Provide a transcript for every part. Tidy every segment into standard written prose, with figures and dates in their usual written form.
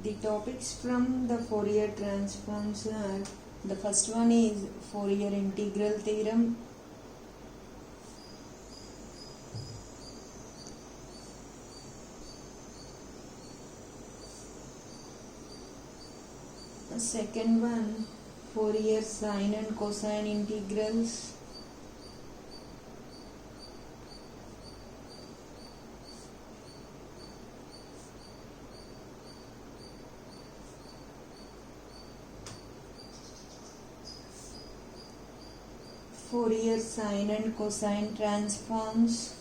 The topics from the Fourier transforms are, the first one is Fourier integral theorem. The second one, Fourier sine and cosine integrals. Fourier sine and cosine transforms.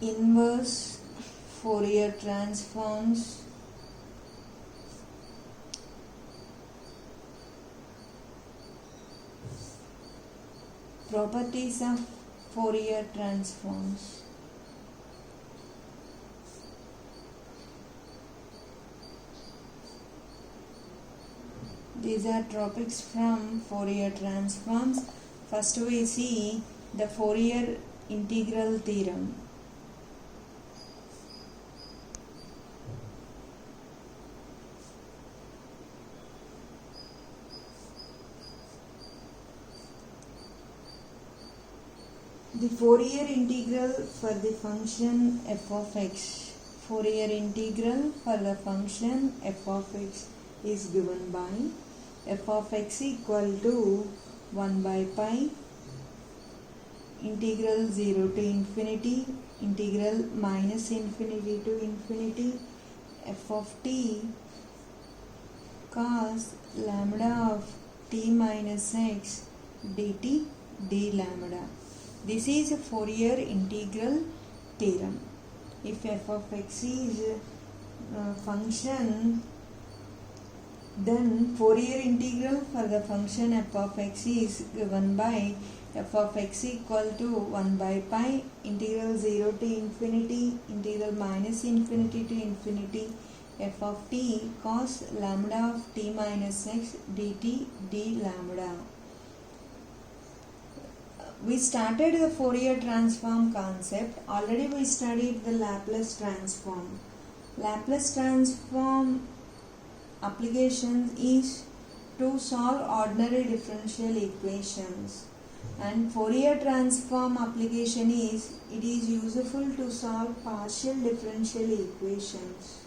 Inverse Fourier transforms. Properties of Fourier transforms. These are topics from Fourier transforms. First we see the Fourier integral theorem. The Fourier integral for the function f of x. Fourier integral for the function f of x is given by f of x equal to 1 by pi integral 0 to infinity integral minus infinity to infinity f of t cos lambda of t minus x dt d lambda. This is a Fourier integral theorem. If f of x is a function, then Fourier integral for the function f of x is given by f of x equal to 1 by pi integral 0 to infinity integral minus infinity to infinity f of t cos lambda of t minus x dt d lambda. We started the Fourier transform concept. Already we studied the Laplace transform. Laplace transform application is to solve ordinary differential equations, and Fourier transform application is it is useful to solve partial differential equations.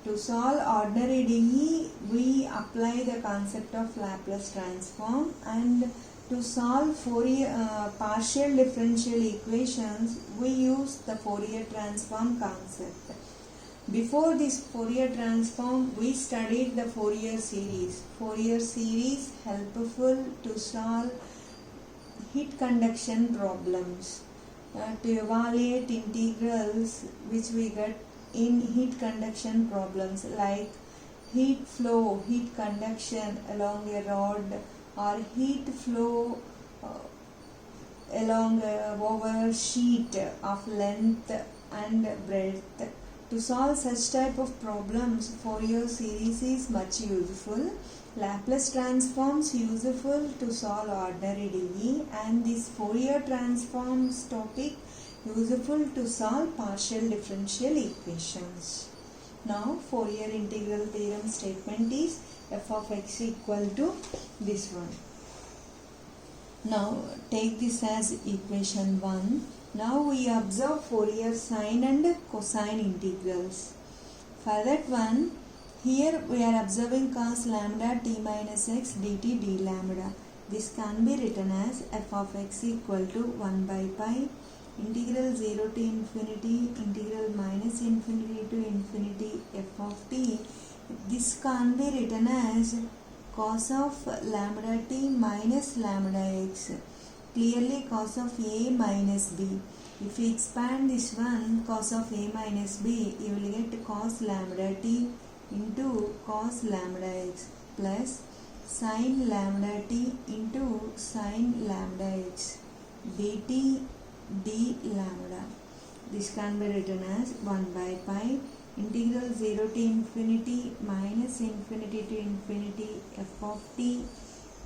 To solve ordinary DE, we apply the concept of Laplace transform, and to solve Fourier partial differential equations, we use the Fourier transform concept. Before this Fourier transform, we studied the Fourier series. Fourier series helpful to solve heat conduction problems, to evaluate integrals which we get in heat conduction problems like heat flow, heat conduction along a rod, or heat flow along over sheet of length and breadth. To solve such type of problems, Fourier series is much useful. Laplace transforms useful to solve ordinary DE, and this Fourier transforms topic useful to solve partial differential equations. Now Fourier integral theorem statement is f of x equal to this one. Now take this as equation 1. Now we observe Fourier sine and cosine integrals. For that one, here we are observing cos lambda t minus x dt d lambda. This can be written as f of x equal to 1 by pi integral 0 to infinity integral minus infinity to infinity f of t. This can be written as cos of lambda t minus lambda x. Clearly cos of a minus b. If we expand this one, cos of a minus b, you will get cos lambda t into cos lambda x plus sin lambda t into sin lambda x dt d lambda. This can be written as 1 by pi integral 0 to infinity minus infinity to infinity f of t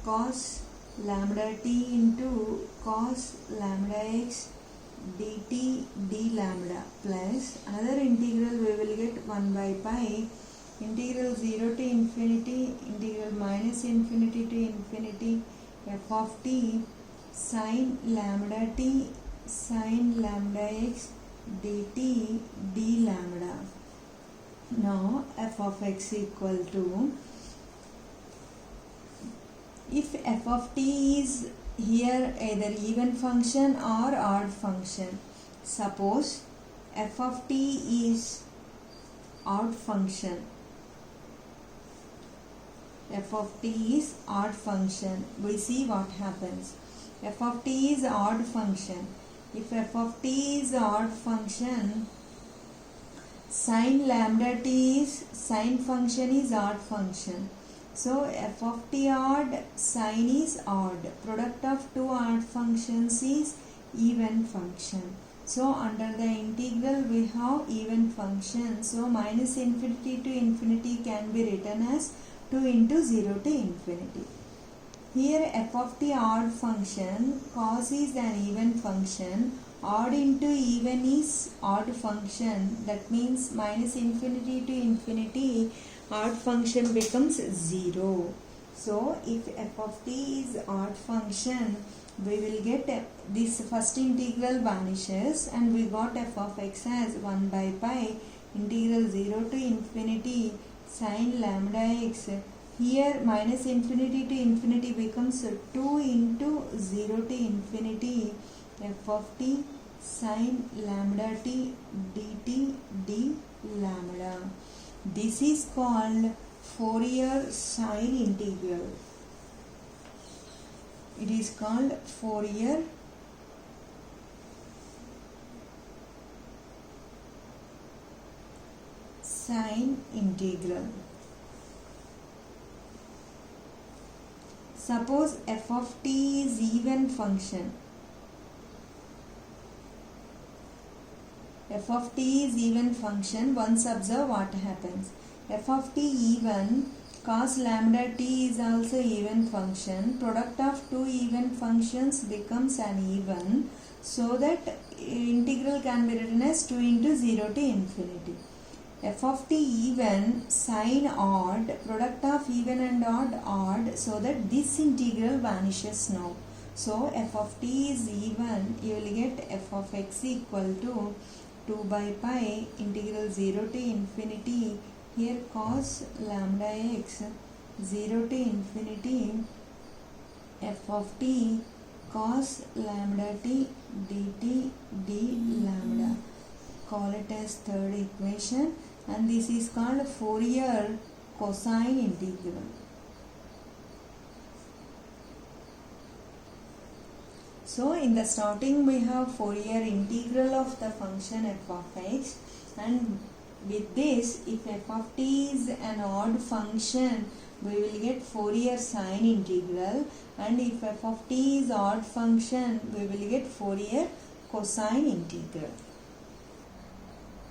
cos lambda t into cos lambda x dt d lambda plus another integral we will get 1 by pi integral 0 to infinity integral minus infinity to infinity f of t sin lambda t sin lambda x dt d lambda. Now f of x equal to, if f of t is here either even function or odd function, suppose f of t is odd function, f of t is odd function, we see what happens. F of t is odd function. If f of t is odd function, sin lambda t is sin function is odd function. So f of t odd, sin is odd. Product of two odd functions is even function. So under the integral we have even function. So minus infinity to infinity can be written as 2 into 0 to infinity. Here f of t odd function, cos is an even function, odd into even is odd function, that means minus infinity to infinity odd function becomes 0. So if f of t is odd function, we will get this first integral vanishes and we got f of x as 1 by pi integral 0 to infinity sin lambda x. Here minus infinity to infinity becomes 2 into 0 to infinity f of t sin lambda t dt d lambda. This is called Fourier sine integral. It is called Fourier sine integral. Suppose f of t is even function. F of t is even function. Once observe what happens. F of t even, cos lambda t is also even function. Product of two even functions becomes an even, so that integral can be written as 2 into 0 to infinity. F of t even, sin odd, product of even and odd, so that this integral vanishes now. So f of t is even, you will get f of x equal to 2 by pi integral 0 to infinity, here cos lambda x 0 to infinity f of t cos lambda t dt d lambda. Call it as third equation, and this is called Fourier cosine integral. So in the starting we have Fourier integral of the function f of x, and with this, if f of t is an odd function, we will get Fourier sine integral, and if f of t is odd function, we will get Fourier cosine integral.